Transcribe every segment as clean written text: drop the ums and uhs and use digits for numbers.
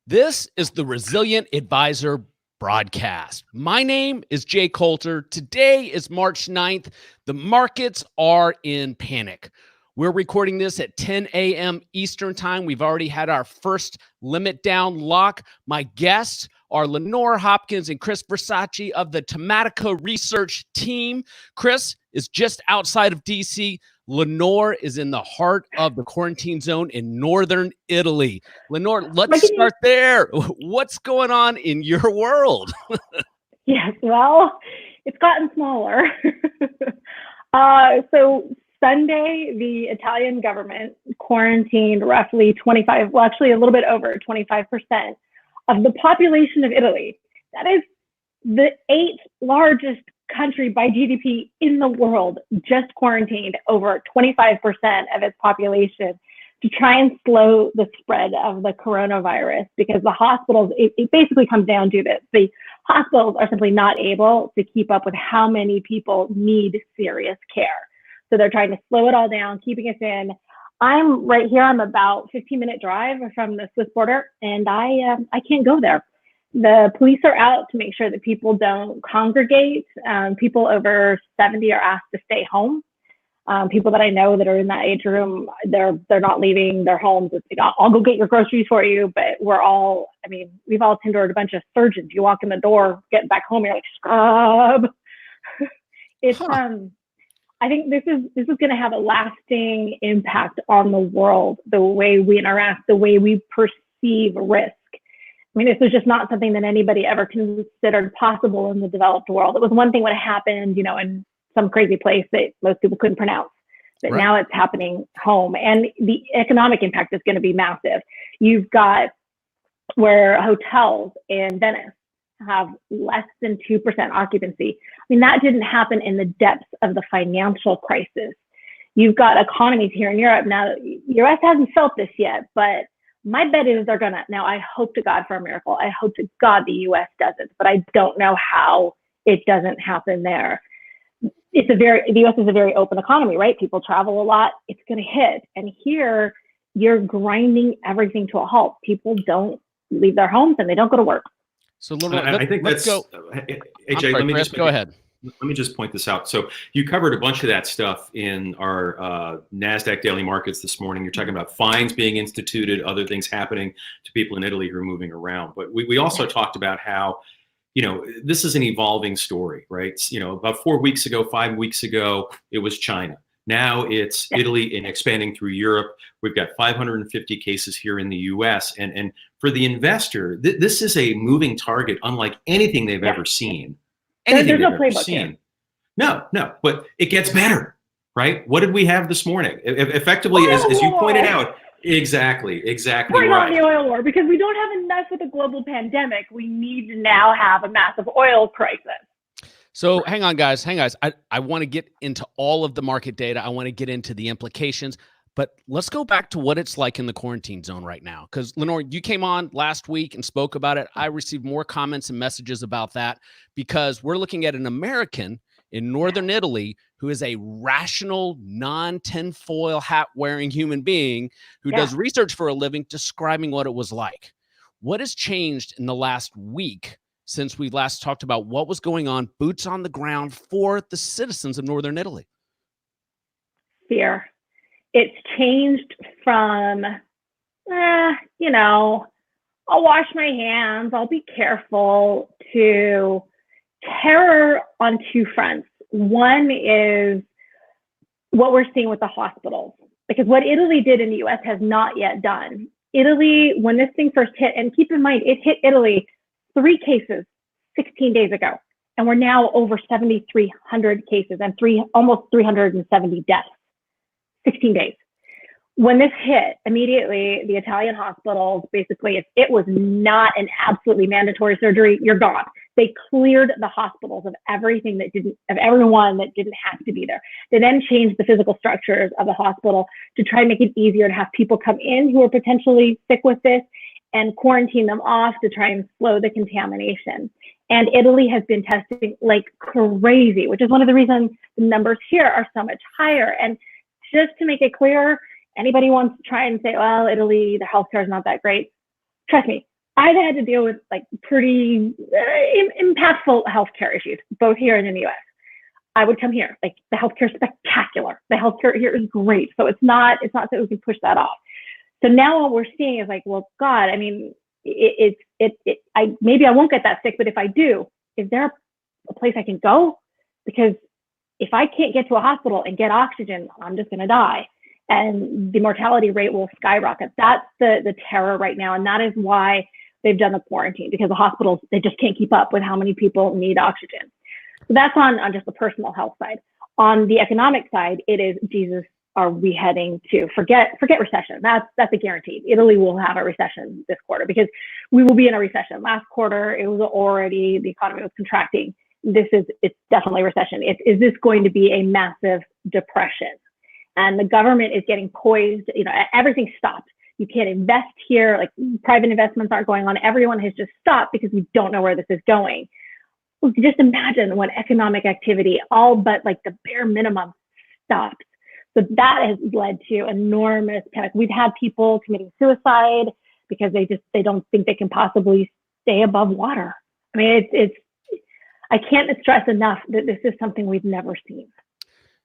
This is the Resilient Advisor broadcast. My name is Jay Coulter. Today is March 9th. The markets are in panic. We're recording this at 10 a.m. Eastern time. We've already had our first limit down lock. My guests are Lenore, Hawkins, and Chris Versace of the Tematica research team. Chris is just outside of DC. Lenore is in the heart of the quarantine zone in northern Italy. Lenore, let's start there. What's going on in your world? Yes, well, it's gotten smaller. So Sunday, the Italian government quarantined roughly 25, well, actually a little bit over 25% of the population of Italy. That is the 8th largest country by GDP in the world, just quarantined over 25% of its population to try and slow the spread of the coronavirus, because the hospitals, it basically comes down to this. The hospitals are simply not able to keep up with how many people need serious care. So they're trying to slow it all down, keeping us in. I'm right here. I'm about 15-minute drive from the Swiss border, and I can't go there. The police are out to make sure that people don't congregate. People over 70 are asked to stay home. People that I know that are in that age room, they're not leaving their homes. It's like, I'll go get your groceries for you. But we've all endured a bunch of surgeons. You walk in the door, get back home, you're like, scrub. I think this is going to have a lasting impact on the world, the way we interact, the way we perceive risk. I mean, this was just not something that anybody ever considered possible in the developed world. It was one thing when it happened, in some crazy place that most people couldn't pronounce. But Now it's happening home. And the economic impact is going to be massive. You've got where hotels in Venice have less than 2% occupancy. I mean, that didn't happen in the depths of the financial crisis. You've got economies here in Europe. Now, the US hasn't felt this yet, but my bet is they're gonna. Now, I hope to God for a miracle. I hope to God the U.S. doesn't, but I don't know how it doesn't happen there. The U.S. is a very open economy, right? People travel a lot. It's gonna hit, and here you're grinding everything to a halt. People don't leave their homes and they don't go to work. So, I think let's go. AJ, let me Chris, go ahead. Let me just point this out. So you covered a bunch of that stuff in our NASDAQ daily markets this morning. You're talking about fines being instituted, other things happening to people in Italy who are moving around. But we also talked about how, this is an evolving story, right? About 5 weeks ago, it was China. Now it's Italy and expanding through Europe. We've got 550 cases here in the US. And for the investor, this is a moving target unlike anything they've ever seen. There's no playbook here. No, but it gets better, right? What did we have this morning? Effectively, as you pointed out, exactly We're not in the oil war because we don't have enough with the global pandemic. We need to now have a massive oil crisis. So hang on, guys. I want to get into all of the market data. I want to get into the implications. But let's go back to what it's like in the quarantine zone right now. Because, Lenore, you came on last week and spoke about it. I received more comments and messages about that because we're looking at an American in northern Italy who is a rational, non-tinfoil hat-wearing human being who does research for a living, describing what it was like. What has changed in the last week since we last talked about what was going on, boots on the ground for the citizens of northern Italy? Fear. It's changed from, I'll wash my hands, I'll be careful, to terror on two fronts. One is what we're seeing with the hospitals, because what Italy did in the US has not yet done. Italy, when this thing first hit, and keep in mind, it hit Italy 3 cases 16 days ago, and we're now over 7,300 cases and almost 370 deaths. 16 days. When this hit, immediately the Italian hospitals, basically, if it was not an absolutely mandatory surgery, you're gone. They cleared the hospitals of everyone that didn't have to be there. They then changed the physical structures of the hospital to try and make it easier to have people come in who are potentially sick with this and quarantine them off to try and slow the contamination. And Italy has been testing like crazy, which is one of the reasons the numbers here are so much higher. And just to make it clear, anybody wants to try and say, well, Italy, the healthcare is not that great. Trust me, I've had to deal with like pretty impactful healthcare issues, both here and in the US. I would come here, like the healthcare is spectacular. The healthcare here is great. So it's not that we can push that off. So now what we're seeing is like, well, God, I mean, maybe I won't get that sick, but if I do, is there a place I can go? Because if I can't get to a hospital and get oxygen, I'm just going to die. And the mortality rate will skyrocket. That's the terror right now. And that is why they've done the quarantine, because the hospitals, they just can't keep up with how many people need oxygen. So that's on just the personal health side. On the economic side, it is, Jesus, are we heading to forget recession? That's a guarantee. Italy will have a recession this quarter because we will be in a recession. Last quarter, it was already, the economy was contracting. It's definitely a recession. Is this going to be a massive depression? And the government is getting poised, everything stopped. You can't invest here, like private investments aren't going on. Everyone has just stopped because we don't know where this is going. Just imagine when economic activity, all but like the bare minimum, stops. So that has led to enormous panic. We've had people committing suicide because they don't think they can possibly stay above water. I mean, I can't stress enough that this is something we've never seen.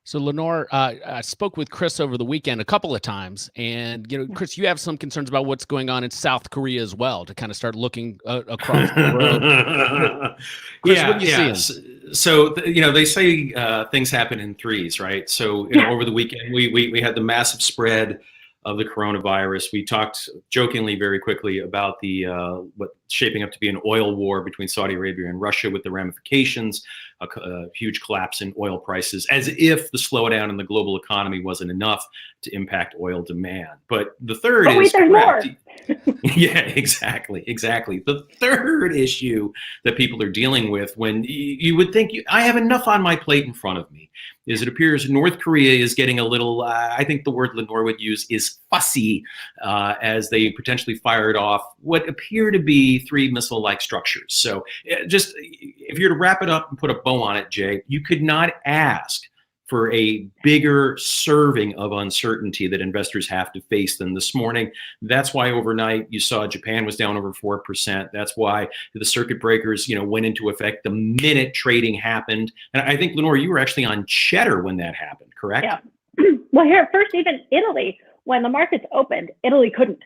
So Lenore, I spoke with Chris over the weekend a couple of times, and Chris, you have some concerns about what's going on in South Korea as well, to kind of start looking across the road. Chris, what are you seeing? So they say things happen in threes, right? So over the weekend we had the massive spread of the coronavirus. We talked jokingly very quickly about the what's shaping up to be an oil war between Saudi Arabia and Russia, with the ramifications, a huge collapse in oil prices, as if the slowdown in the global economy wasn't enough to impact oil demand. But the third is correct. Yeah, exactly. The third issue that people are dealing with, when you would think I have enough on my plate in front of me, is it appears North Korea is getting a little, I think the word Lenore would use is fussy, as they potentially fired off what appear to be 3 missile-like structures. So just, if you're to wrap it up and put a bow on it, Jay, you could not ask for a bigger serving of uncertainty that investors have to face than this morning. That's why overnight you saw Japan was down over 4%. That's why the circuit breakers, went into effect the minute trading happened. And I think, Lenore, you were actually on Cheddar when that happened, correct? Yeah. Well, here first, even Italy, when the markets opened, Italy couldn't,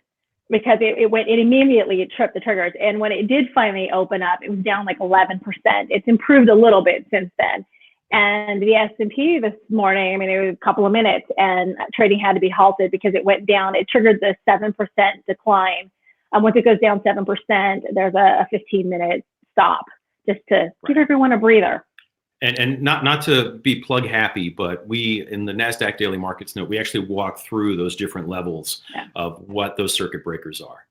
because it immediately tripped the triggers. And when it did finally open up, it was down like 11%. It's improved a little bit since then. And the S&P this morning, I mean, it was a couple of minutes, and trading had to be halted because it went down. It triggered the 7% decline. Once it goes down 7%, there's a 15-minute stop, just to give everyone a breather. And not to be plug happy, but we, in the NASDAQ Daily Markets Note, we actually walk through those different levels of what those circuit breakers are.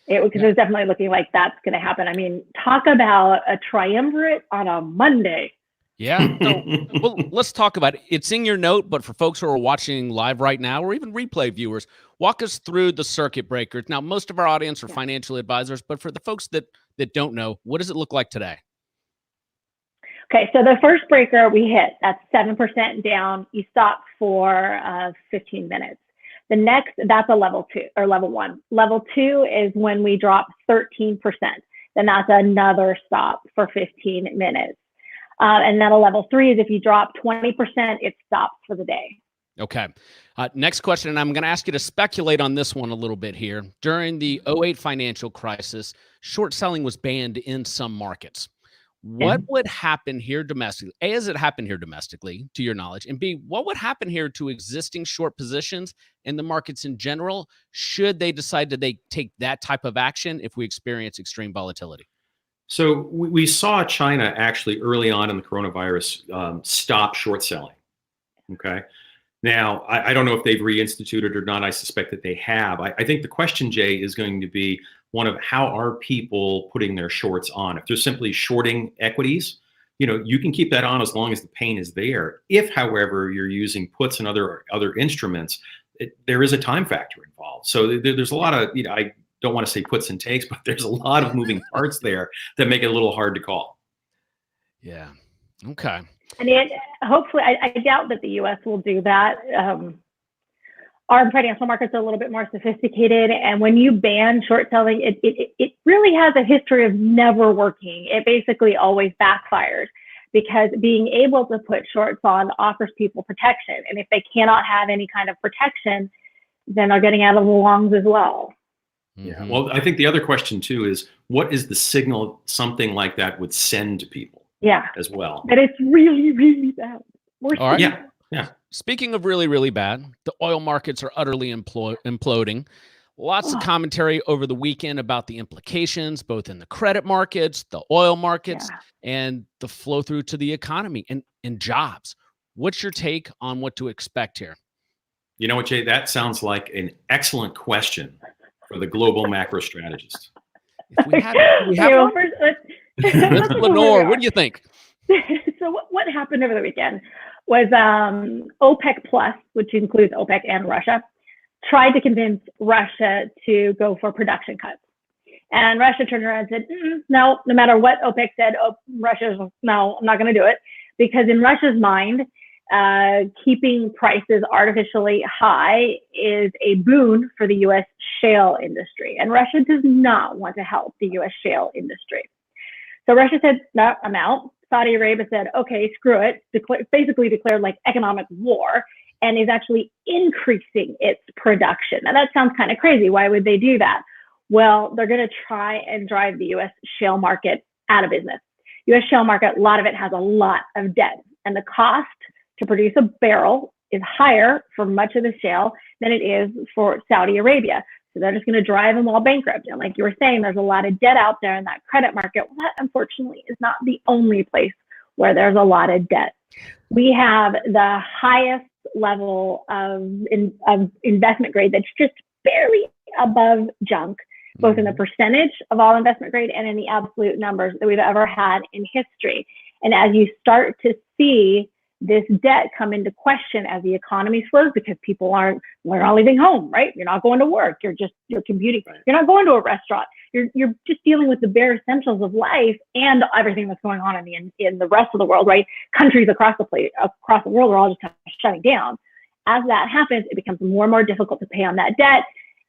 Because it was definitely looking like that's going to happen. I mean, talk about a triumvirate on a Monday. Yeah. So, well, let's talk about it. It's in your note, but for folks who are watching live right now, or even replay viewers, walk us through the circuit breakers. Now, most of our audience are financial advisors, but for the folks that don't know, what does it look like today? Okay, so the first breaker we hit, that's 7% down. You stop for 15 minutes. The next, that's a level 2 or level 1. Level 2 is when we drop 13%. Then that's another stop for 15 minutes. And then a level 3 is if you drop 20%, it stops for the day. Okay. Next question, and I'm going to ask you to speculate on this one a little bit here. During the 2008 financial crisis, short selling was banned in some markets. What would happen here domestically? A, has it happened here domestically, to your knowledge? And B, what would happen here to existing short positions in the markets in general, should they decide to take that type of action if we experience extreme volatility? So we saw China actually early on in the coronavirus stop short selling. Okay. Now, I don't know if they've reinstituted or not. I suspect that they have. I think the question, Jay, is going to be one of how are people putting their shorts on? If they're simply shorting equities, you can keep that on as long as the pain is there. If, however, you're using puts and other instruments, there is a time factor involved. So there's a lot of, I don't want to say puts and takes, but there's a lot of moving parts there that make it a little hard to call. Yeah. Okay. I mean, hopefully, I doubt that the U.S. will do that. our financial markets are a little bit more sophisticated. And when you ban short selling, it really has a history of never working. It basically always backfires because being able to put shorts on offers people protection. And if they cannot have any kind of protection, then they're getting out of the longs as well. Yeah. Well, I think the other question too is, what is the signal something like that would send to people? Yeah. As well. But it's really, really bad. All right. Yeah. Yeah. Speaking of really, really bad, the oil markets are utterly imploding. Lots of commentary over the weekend about the implications, both in the credit markets, the oil markets, and the flow through to the economy and jobs. What's your take on what to expect here? You know what, Jay? That sounds like an excellent question for the global macro strategist. If we have Mr. Lenore, what do you think? So what happened over the weekend was OPEC Plus, which includes OPEC and Russia, tried to convince Russia to go for production cuts. And Russia turned around and said, no matter what OPEC said, Russia's, no, I'm not going to do it. Because in Russia's mind, keeping prices artificially high is a boon for the U.S. shale industry. And Russia does not want to help the U.S. shale industry. So Russia said, no, I'm out. Saudi Arabia said, okay, screw it. Basically declared like economic war and is actually increasing its production. Now that sounds kind of crazy. Why would they do that? Well, they're going to try and drive the U.S. shale market out of business. U.S. shale market, a lot of it has a lot of debt, and the cost to produce a barrel is higher for much of the shale than it is for Saudi Arabia. So they're just going to drive them all bankrupt. And like you were saying, there's a lot of debt out there in that credit market. Well, that unfortunately is not the only place where there's a lot of debt. We have the highest level of investment grade that's just barely above junk, both in the percentage of all investment grade and in the absolute numbers that we've ever had in history. And as you start to see this debt come into question as the economy slows, because people we're not leaving home, right? You're not going to work. You're commuting. Right. You're not going to a restaurant. You're just dealing with the bare essentials of life and everything that's going on in the rest of the world, right? Countries across the world are all just kind of shutting down. As that happens, it becomes more and more difficult to pay on that debt.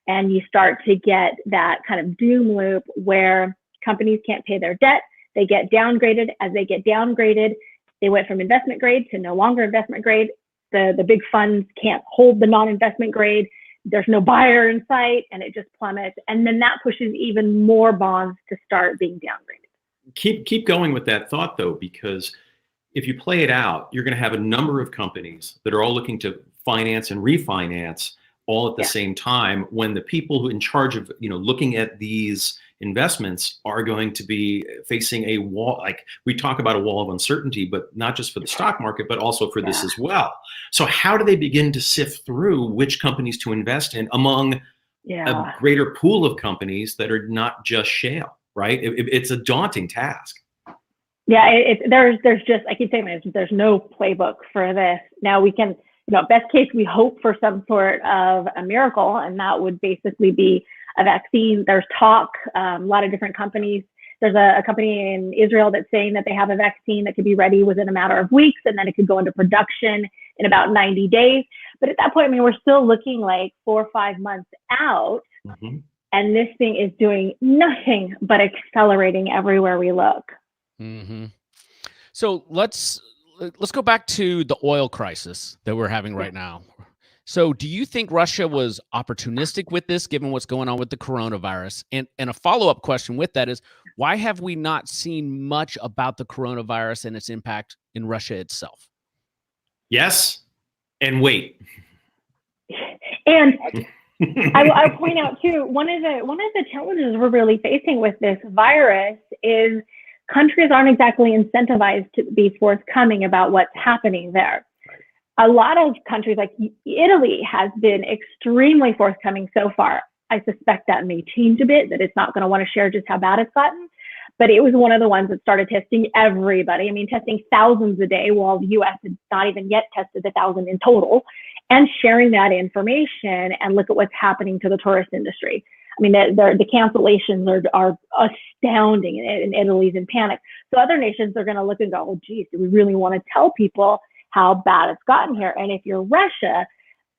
And you start to get that kind of doom loop where companies can't pay their debt. They get downgraded. As they get downgraded, they went from investment grade to no longer investment grade. The big funds can't hold the non-investment grade. There's no buyer in sight, and it just plummets. And then that pushes even more bonds to start being downgraded. Keep going with that thought, though, because if you play it out, you're going to have a number of companies that are all looking to finance and refinance all at the same time, when the people who are in charge of looking at these investments are going to be facing a wall. Like we talk about a wall of uncertainty, but not just for the stock market, but also for this as well. So how do they begin to sift through which companies to invest in among a greater pool of companies that are not just shale, right? It's a daunting task. Yeah, there's just, I keep saying this, there's no playbook for this. Now we can, best case, we hope for some sort of a miracle, and that would basically be a vaccine. There's talk, a lot of different companies. There's a company in Israel that's saying that they have a vaccine that could be ready within a matter of weeks, and then it could go into production in about 90 days. But at that point, we're still looking like 4 or 5 months out, and this thing is doing nothing but accelerating everywhere we look. So let's go back to the oil crisis that we're having right now. So do you think Russia was opportunistic with this, given what's going on with the coronavirus? And a follow-up question with that is, why have we not seen much about the coronavirus and its impact in Russia itself? Yes, and wait. And I'll point out too, one of the challenges we're really facing with this virus is countries aren't exactly incentivized to be forthcoming about what's happening there. A lot of countries like Italy has been extremely forthcoming so far. I suspect that may change a bit, that it's not going to want to share just how bad it's gotten. But it was one of the ones that started testing everybody. I mean, testing thousands a day, while the U.S. had not even yet tested 1,000 in total, and sharing that information. And look at what's happening to the tourist industry. I mean, the cancellations are astounding, and Italy's in panic. So other nations are going to look and go, oh, geez, do we really want to tell people how bad it's gotten here? And if you're Russia,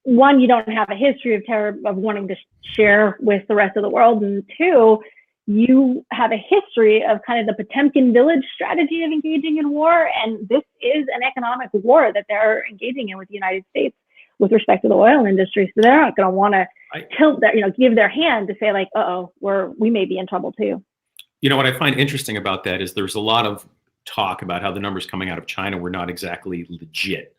one, you don't have a history of terror of wanting to share with the rest of the world, and two, you have a history of kind of the Potemkin village strategy of engaging in war, and this is an economic war that they're engaging in with the United States with respect to the oil industry. So they're not going to want to tilt their, give their hand to say like, we may be in trouble too. What I find interesting about that is there's a lot of talk about how the numbers coming out of China were not exactly legit.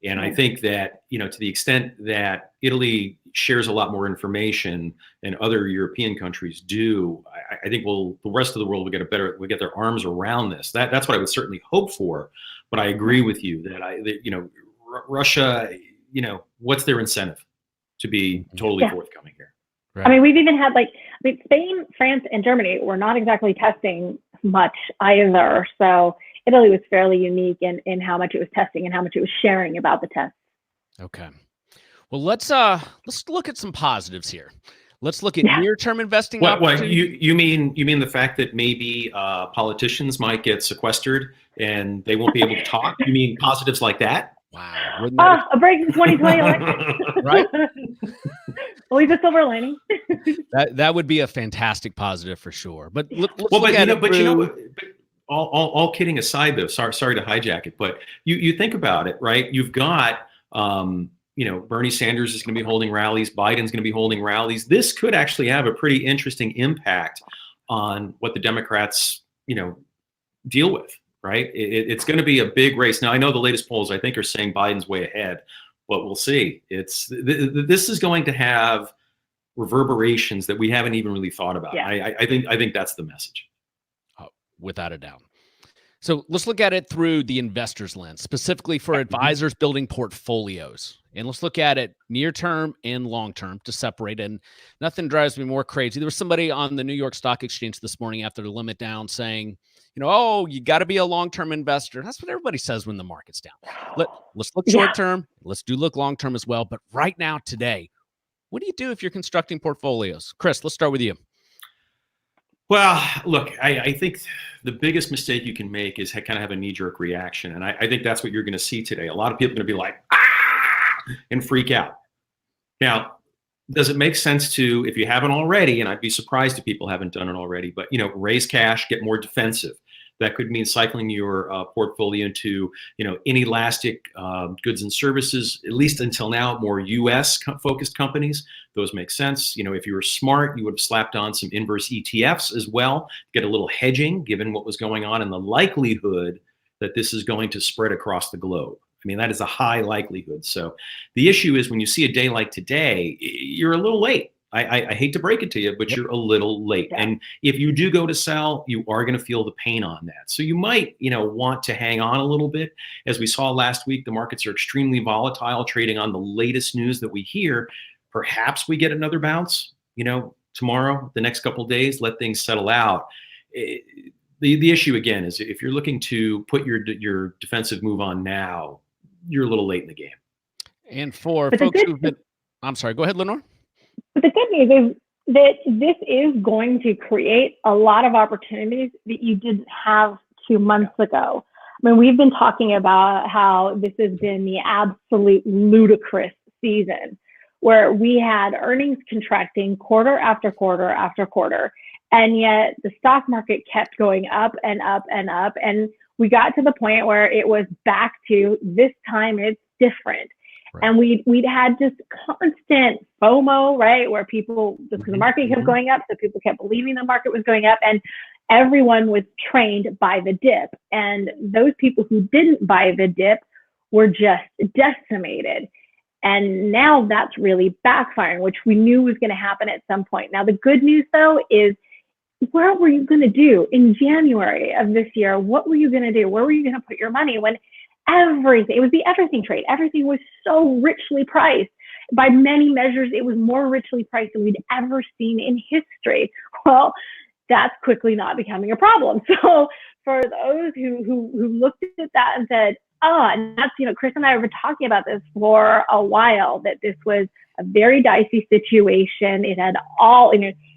And I think that, to the extent that Italy shares a lot more information than other European countries do, I think the rest of the world will get their arms around this. That's what I would certainly hope for. But I agree with you that Russia, what's their incentive to be totally forthcoming here? Right. I mean, we've even had Spain, France, and Germany were not exactly testing much either. So Italy was fairly unique in how much it was testing and how much it was sharing about the tests. Okay. Well, let's look at some positives here. Let's look at near-term investing opportunities. You mean the fact that maybe politicians might get sequestered and they won't be able to talk? You mean positives like that? Wow. A break in 2020 election. Right? Always a silver lining. That would be a fantastic positive for sure. But all kidding aside, though, sorry to hijack it, but you think about it, right? You've got, Bernie Sanders is going to be holding rallies. Biden's going to be holding rallies. This could actually have a pretty interesting impact on what the Democrats, deal with, right? It's going to be a big race. Now, I know the latest polls, I think, are saying Biden's way ahead, but we'll see. This is going to have reverberations that we haven't even really thought about. Yeah. I think that's the message. Without a doubt. So let's look at it through the investor's lens, specifically for advisors building portfolios. And let's look at it near term and long term to separate. And nothing drives me more crazy. There was somebody on the New York Stock Exchange this morning after the limit down saying, you got to be a long-term investor. That's what everybody says when the market's down. Let's look short term. Let's look long term as well. But right now, today, what do you do if you're constructing portfolios? Chris, let's start with you. Well, look, I think the biggest mistake you can make is kind of have a knee-jerk reaction. And I think that's what you're going to see today. A lot of people are going to be like, and freak out. Now, does it make sense to, if you haven't already, and I'd be surprised if people haven't done it already, but, raise cash, get more defensive. That could mean cycling your portfolio into, inelastic goods and services, at least until now, more U.S. focused companies. Those make sense. If you were smart, you would have slapped on some inverse ETFs as well, get a little hedging, given what was going on and the likelihood that this is going to spread across the globe. I mean, that is a high likelihood. So the issue is when you see a day like today, you're a little late. I hate to break it to you, but you're a little late. Yeah. And if you do go to sell, you are going to feel the pain on that. So you might, want to hang on a little bit. As we saw last week, the markets are extremely volatile, trading on the latest news that we hear. Perhaps we get another bounce, tomorrow, the next couple of days, let things settle out. The issue, again, is if you're looking to put your defensive move on now, you're a little late in the game. And for folks who've been, I'm sorry, go ahead, Lenore. But the good news is that this is going to create a lot of opportunities that you didn't have 2 months ago. I mean, we've been talking about how this has been the absolute ludicrous season where we had earnings contracting quarter after quarter after quarter. And yet the stock market kept going up and up and up. And we got to the point where it was back to this time it's different. Right. And we'd had just constant FOMO, right? Where people, because the market kept going up, so people kept believing the market was going up, and everyone was trained by the dip. And those people who didn't buy the dip were just decimated. And now that's really backfiring, which we knew was going to happen at some point. Now, the good news, though, is what were you going to do in January of this year? What were you going to do? Where were you going to put your money when everything, it was the everything trade. Everything was so richly priced. By many measures, it was more richly priced than we'd ever seen in history. Well, that's quickly not becoming a problem. So for those who looked at that and said, and that's, Chris and I have been talking about this for a while, that this was a very dicey situation. It had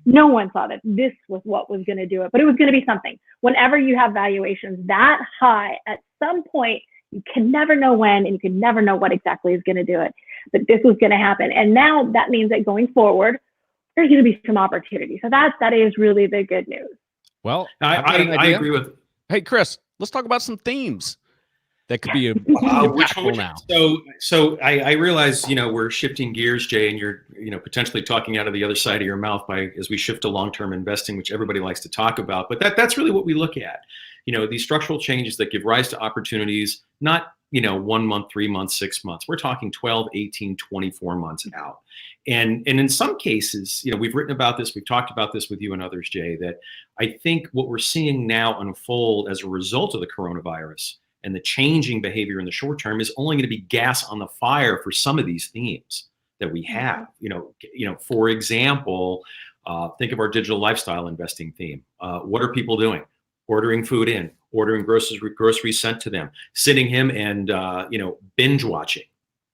no one thought that this was what was going to do it, but it was going to be something. Whenever you have valuations that high, at some point, You can never know when, and you can never know what exactly is going to do it. But this was going to happen. And now that means that going forward, there's going to be some opportunity. So that is really the good news. Well, I agree with. Hey, Chris, let's talk about some themes that could be impactful now. So I realize, we're shifting gears, Jay, and you're, potentially talking out of the other side of your mouth as we shift to long-term investing, which everybody likes to talk about. But that's really what we look at. These structural changes that give rise to opportunities, not 1 month, 3 months, 6 months. We're talking 12, 18, 24 months out. And in some cases, we've written about this, we've talked about this with you and others, Jay, that I think what we're seeing now unfold as a result of the coronavirus and the changing behavior in the short term is only going to be gas on the fire for some of these themes that we have. For example, think of our digital lifestyle investing theme. What are people doing? Ordering food in, ordering groceries sent to them, sitting him and binge watching,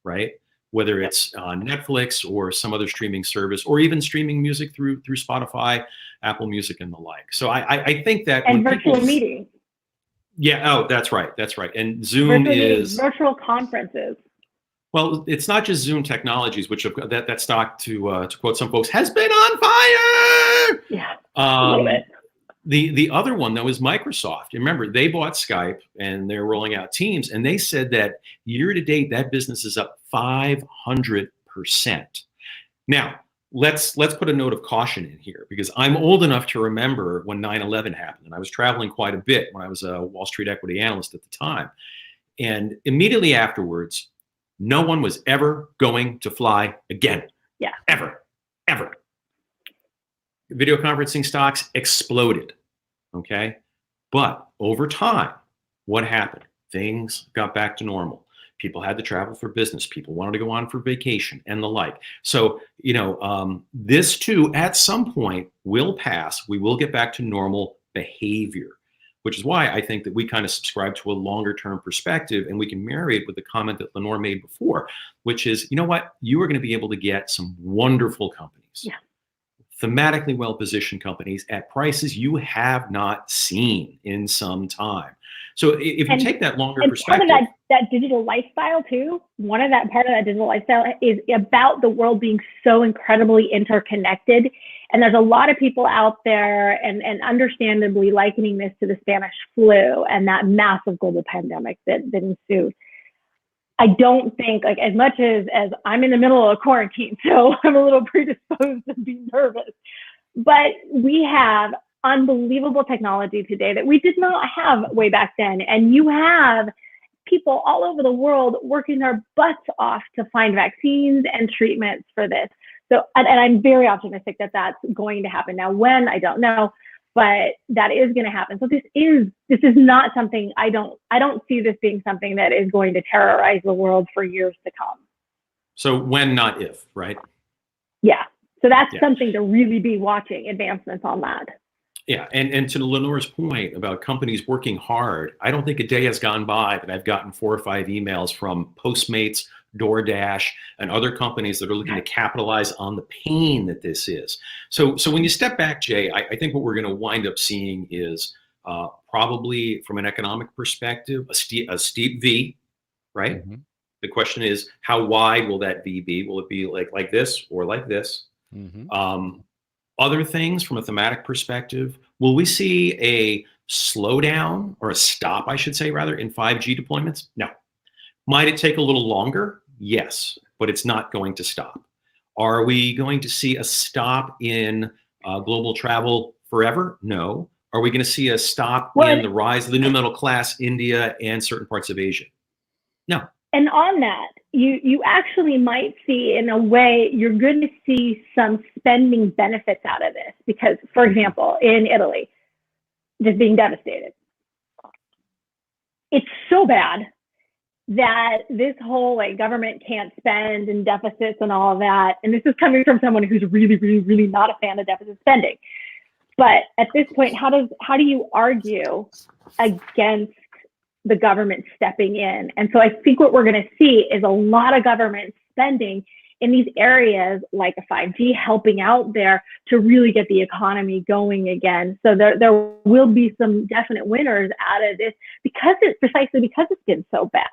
right? Whether it's Netflix or some other streaming service, or even streaming music through Spotify, Apple Music, and the like. So I think that and virtual meetings. Yeah. Oh, that's right. And Zoom virtual conferences. Well, it's not just Zoom technologies, which that stock, to quote some folks, has been on fire. Yeah. A little bit. The other one, though, is Microsoft. Remember, they bought Skype and they're rolling out Teams, and they said that year to date, that business is up 500%. Now, let's put a note of caution in here, because I'm old enough to remember when 9/11 happened, and I was traveling quite a bit when I was a Wall Street equity analyst at the time. And immediately afterwards, no one was ever going to fly again. Yeah. Ever. Video conferencing stocks exploded, okay? But over time, what happened? Things got back to normal. People had to travel for business. People wanted to go on for vacation and the like. So, this too, at some point, will pass. We will get back to normal behavior, which is why I think that we kind of subscribe to a longer term perspective, and we can marry it with the comment that Lenore made before, which is, you know what? You are going to be able to get some wonderful companies. Yeah. Thematically well-positioned companies at prices you have not seen in some time. So if you take that longer perspective, part of that digital lifestyle too, part of that digital lifestyle is about the world being so incredibly interconnected. And there's a lot of people out there, and understandably likening this to the Spanish flu and that massive global pandemic that ensued. I don't think, like, as much as I'm in the middle of a quarantine, so I'm a little predisposed to be nervous, but we have unbelievable technology today that we did not have way back then. And you have people all over the world working their butts off to find vaccines and treatments for this. So, and I'm very optimistic that that's going to happen. Now, when, I don't know, but that is going to happen. So this is not something, I don't see this being something that is going to terrorize the world for years to come. So when, not if, right? Yeah. So that's something to really be watching, advancements on that. Yeah, and to Lenore's point about companies working hard, I don't think a day has gone by that I've gotten 4 or 5 emails from Postmates, DoorDash, and other companies that are looking to capitalize on the pain that this is. So when you step back, Jay, I think what we're going to wind up seeing is probably, from an economic perspective, a steep V, right? Mm-hmm. The question is, how wide will that V be? Will it be like this or like this? Mm-hmm. Other things from a thematic perspective, will we see a slowdown, or a stop, I should say, rather, in 5G deployments? No. Might it take a little longer? Yes, but it's not going to stop. Are we going to see a stop in global travel forever? No. Are we going to see a stop in the rise of the new middle class, India, and certain parts of Asia? No. And on that, you actually might see, in a way, you're going to see some spending benefits out of this. Because, for example, in Italy, just being devastated, it's so bad that this whole government can't spend and deficits and all of that. And this is coming from someone who's really, really, really not a fan of deficit spending. But at this point, how do you argue against the government stepping in? And so I think what we're going to see is a lot of government spending in these areas like a 5G helping out there to really get the economy going again. So there will be some definite winners out of this because it's been so bad.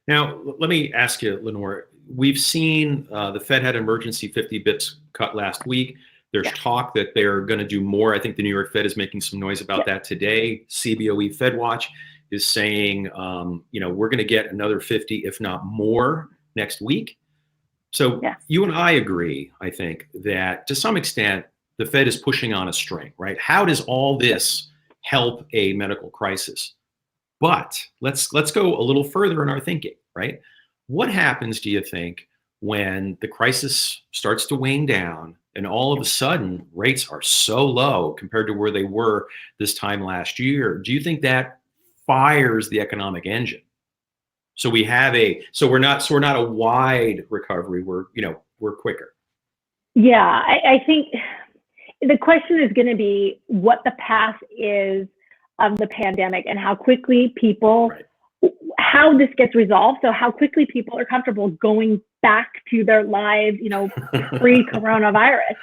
Now, let me ask you, Lenore, we've seen the Fed had emergency 50 bips cut last week. There's talk that they're going to do more. I think the New York Fed is making some noise about that today. CBOE FedWatch is saying, we're going to get another 50, if not more, next week. So you and I agree, I think, that to some extent, the Fed is pushing on a string, right? How does all this help a medical crisis? But let's go a little further in our thinking, right? What happens, do you think, when the crisis starts to wane down and all of a sudden rates are so low compared to where they were this time last year? Do you think that fires the economic engine? So we're not a wide recovery. We're quicker. Yeah, I think the question is going to be what the path is of the pandemic and how quickly people, how this gets resolved. So how quickly people are comfortable going back to their lives, pre-coronavirus.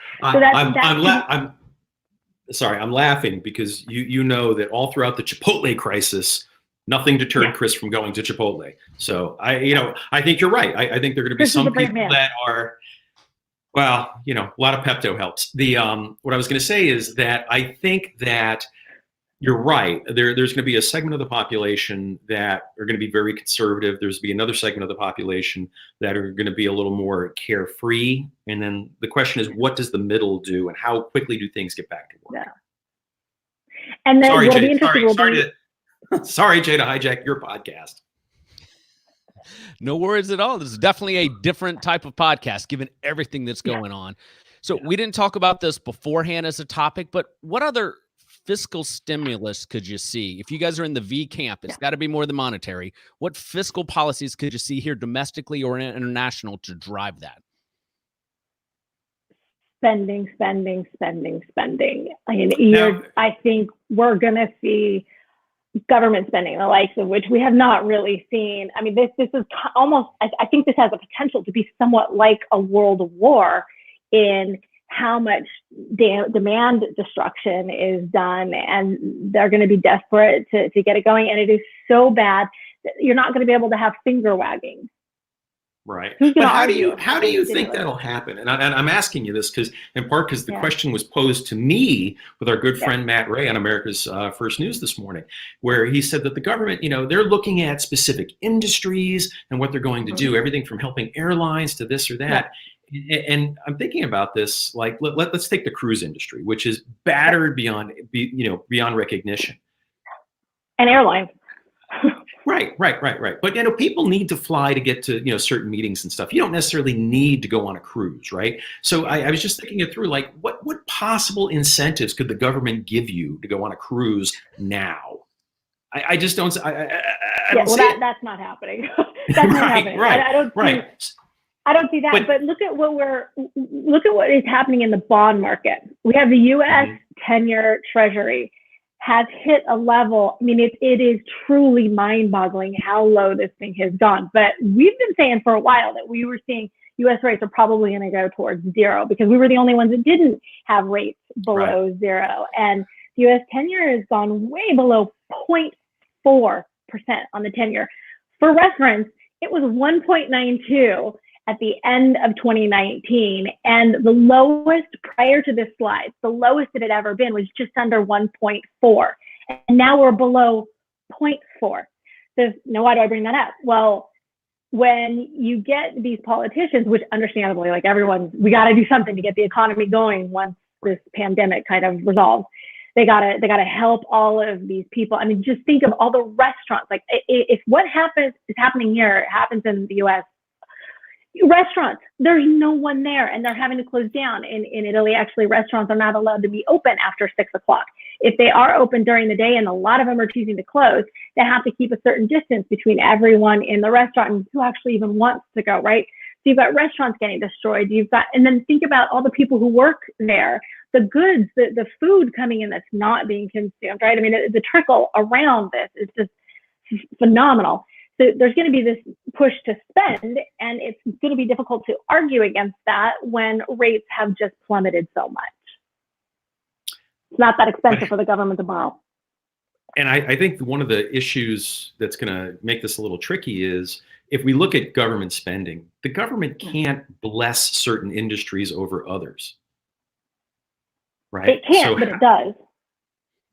So I'm laughing because you know that all throughout the Chipotle crisis, nothing deterred Chris from going to Chipotle. So I think you're right. I think there are going to be some people that are, a lot of Pepto helps. What I was going to say is that I think that you're right. There's going to be a segment of the population that are going to be very conservative. There's going to be another segment of the population that are going to be a little more carefree. And then the question is, what does the middle do, and how quickly do things get back to work? Yeah. And then sorry, Jay, sorry, Jay, to hijack your podcast. No worries at all. This is definitely a different type of podcast, given everything that's going on. So we didn't talk about this beforehand as a topic, but what other fiscal stimulus could you see? If you guys are in the V camp, it's got to be more than monetary. What fiscal policies could you see here domestically or international to drive that? Spending. I think we're going to see government spending, the likes of which we have not really seen. I mean, this is almost, I think this has a potential to be somewhat like a world war in how much demand destruction is done, and they're going to be desperate to get it going. And it is so bad that you're not going to be able to have finger wagging. Right. But how do you think that'll happen? And I'm asking you this in part because the question was posed to me with our good friend Matt Ray on America's First News this morning, where he said that the government, they're looking at specific industries and what they're going to do, everything from helping airlines to this or that. And I'm thinking about this, like, let's take the cruise industry, which is battered beyond recognition. And airlines. Right. But, people need to fly to get to, certain meetings and stuff. You don't necessarily need to go on a cruise, right? So I was just thinking it through, like, what possible incentives could the government give you to go on a cruise now? I just don't. That's not happening. That's not happening. I don't see that. But look at what is happening in the bond market. We have the U.S. 10-year Treasury has hit a level. I mean, it is truly mind-boggling how low this thing has gone. But we've been saying for a while that we were seeing U.S. rates are probably going to go towards zero because we were the only ones that didn't have rates below zero. And the U.S. 10-year has gone way below 0.4% on the 10-year. For reference, it was 1.92 at the end of 2019. And the lowest prior to this slide, the lowest it had ever been was just under 1.4. And now we're below 0.4. So now why do I bring that up? Well, when you get these politicians, which understandably, like we got to do something to get the economy going once this pandemic kind of resolves. They gotta help all of these people. I mean, just think of all the restaurants. Like if what is happening here, it happens in the U.S., restaurants, there's no one there and they're having to close down. In Italy, actually, restaurants are not allowed to be open after 6 o'clock. If they are open during the day, and a lot of them are choosing to close, they have to keep a certain distance between everyone in the restaurant and who actually even wants to go, right? So you've got restaurants getting destroyed. And then think about all the people who work there, the goods, the food coming in that's not being consumed, right? I mean, the trickle around this is just phenomenal. So there's going to be this push to spend, and it's going to be difficult to argue against that when rates have just plummeted so much. It's not that expensive for the government to borrow. And I think one of the issues that's going to make this a little tricky is if we look at government spending, the government can't bless certain industries over others. Right? It can't, but it does.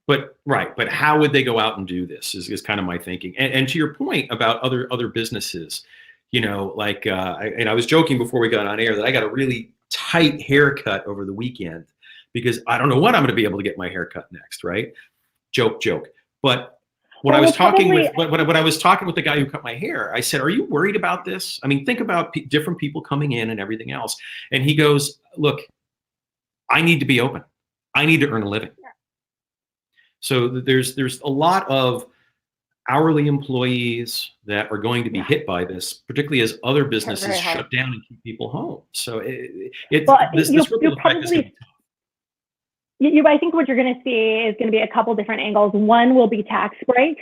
But how would they go out and do this is kind of my thinking. And to your point about other businesses, you know, like and I was joking before we got on air that I got a really tight haircut over the weekend because I don't know when I'm going to be able to get my haircut next, right? Joke. But when I was talking with when I was talking with the guy who cut my hair, I said, "Are you worried about this? I mean, think about different people coming in and everything else." And he goes, "Look, I need to be open. I need to earn a living." So there's a lot of hourly employees that are going to be hit by this, particularly as other businesses shut down and keep people home. So this ripple effect is going to be tough. I think what you're going to see is going to be a couple different angles. One will be tax breaks.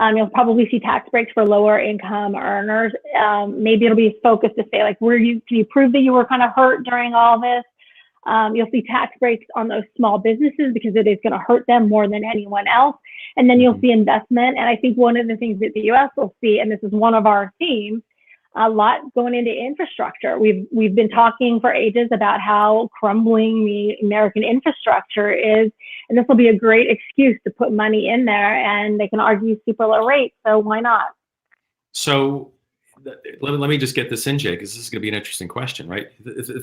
You'll probably see tax breaks for lower income earners. Maybe it'll be focused to say, like, can you prove that you were kind of hurt during all this? You'll see tax breaks on those small businesses because it is going to hurt them more than anyone else. And then you'll see investment. And I think one of the things that the U.S. will see, and this is one of our themes, a lot going into infrastructure. We've been talking for ages about how crumbling the American infrastructure is, and this will be a great excuse to put money in there, and they can argue super low rates, so why not? So let me just get this in, Jay, because this is going to be an interesting question, right?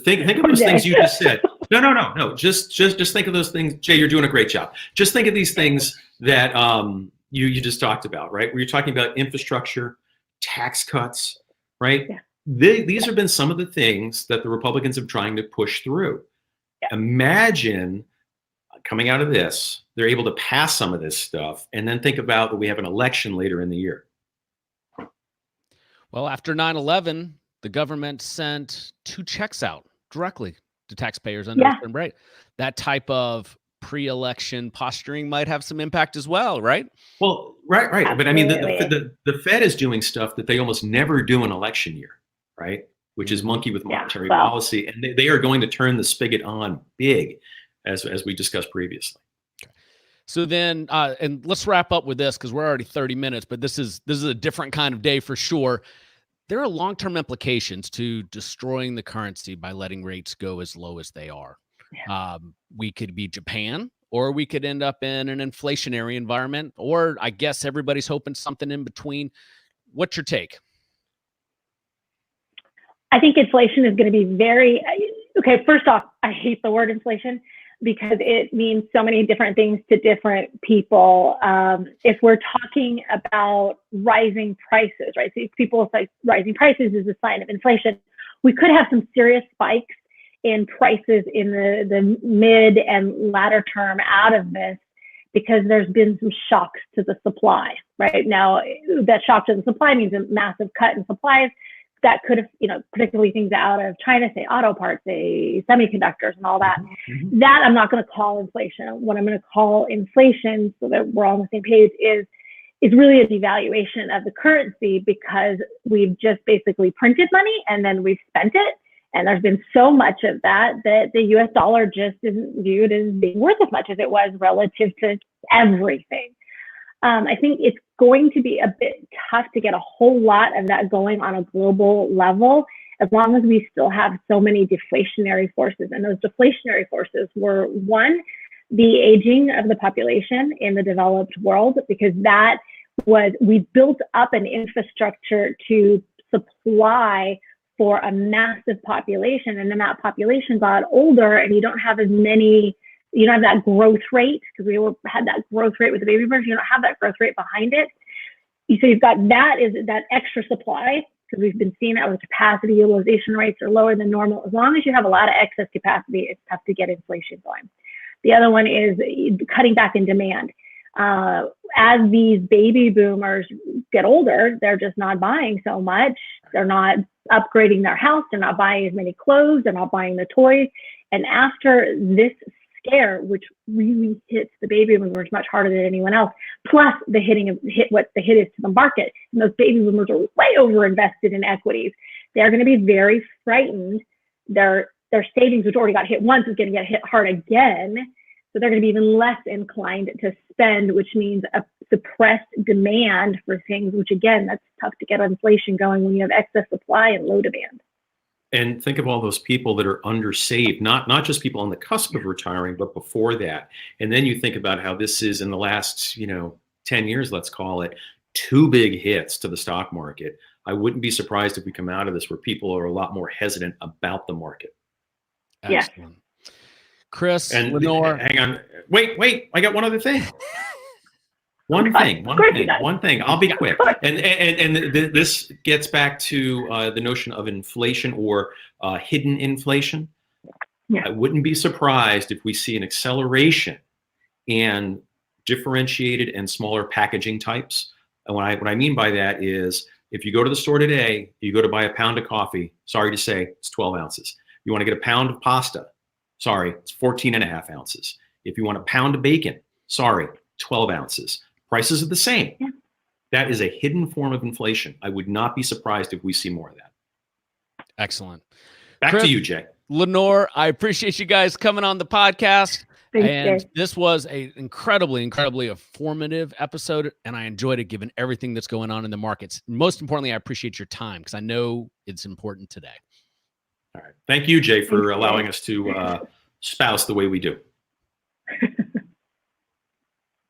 Think of those things you just said. No. Just think of those things. Jay, you're doing a great job. Just think of these things that you just talked about, right? Where you're talking about infrastructure, tax cuts, right? Yeah. These have been some of the things that the Republicans have trying to push through. Yeah. Imagine coming out of this, they're able to pass some of this stuff, and then think about that we have an election later in the year. Well, after 9/11, the government sent 2 checks out directly to taxpayers under a certain rate. That type of pre-election posturing might have some impact as well, right? Well, right. Absolutely. But I mean, the Fed is doing stuff that they almost never do in election year, right? Which is monkey with monetary policy, and they are going to turn the spigot on big, as we discussed previously. Okay. So then, and let's wrap up with this because we're already 30 minutes, but this is a different kind of day for sure. There are long-term implications to destroying the currency by letting rates go as low as they are. Yeah. We could be Japan, or we could end up in an inflationary environment, or I guess everybody's hoping something in between. What's your take? I think inflation is going to be okay. First off, I hate the word inflation because it means so many different things to different people. If we're talking about rising prices, right? So if people say rising prices is a sign of inflation, we could have some serious spikes in prices in the mid and latter term out of this because there's been some shocks to the supply, right? Now, that shock to the supply means a massive cut in supplies that could have, particularly things out of China, say auto parts, say semiconductors and all that. Mm-hmm. That I'm not going to call inflation. What I'm going to call inflation, so that we're all on the same page, is really a devaluation of the currency because we've just basically printed money and then we've spent it. And there's been so much of that the US dollar just isn't viewed as being worth as much as it was relative to everything. I think it's going to be a bit tough to get a whole lot of that going on a global level as long as we still have so many deflationary forces. And those deflationary forces were, one, the aging of the population in the developed world, because we built up an infrastructure to supply for a massive population, and then that population got older and you don't have that growth rate, because we had that growth rate with the baby boomers. You don't have that growth rate behind it. So you've got that extra supply, because we've been seeing that with capacity utilization rates are lower than normal. As long as you have a lot of excess capacity, it's tough to get inflation going. The other one is cutting back in demand. As these baby boomers get older, they're just not buying so much. They're not upgrading their house. They're not buying as many clothes. They're not buying the toys. And after this there, which really hits the baby boomers much harder than anyone else. Plus the what the hit is to the market. And those baby boomers are way over invested in equities. They're going to be very frightened. Their savings, which already got hit once, is going to get hit hard again. So they're going to be even less inclined to spend, which means a suppressed demand for things, which again, that's tough to get inflation going when you have excess supply and low demand. And think of all those people that are undersaved, not just people on the cusp of retiring, but before that. And then you think about how this is in the last, 10 years, let's call it, 2 big hits to the stock market. I wouldn't be surprised if we come out of this where people are a lot more hesitant about the market. Excellent. Yeah. Chris, and Lenore. Hang on. Wait. I got one other thing. One thing. I'll be quick. And this gets back to the notion of inflation or hidden inflation. Yeah. I wouldn't be surprised if we see an acceleration in differentiated and smaller packaging types. And what I mean by that is, if you go to the store today, you go to buy a pound of coffee, sorry to say, it's 12 ounces. You want to get a pound of pasta, sorry, it's 14.5 ounces. If you want a pound of bacon, sorry, 12 ounces. Prices are the same. Yeah. That is a hidden form of inflation. I would not be surprised if we see more of that. Excellent. Back Chris, to you, Jay. Lenore, I appreciate you guys coming on the podcast. Thanks, Jay. This was an incredibly informative episode, and I enjoyed it given everything that's going on in the markets. Most importantly, I appreciate your time because I know it's important today. All right. Thank you, Jay, for allowing us to spouse the way we do.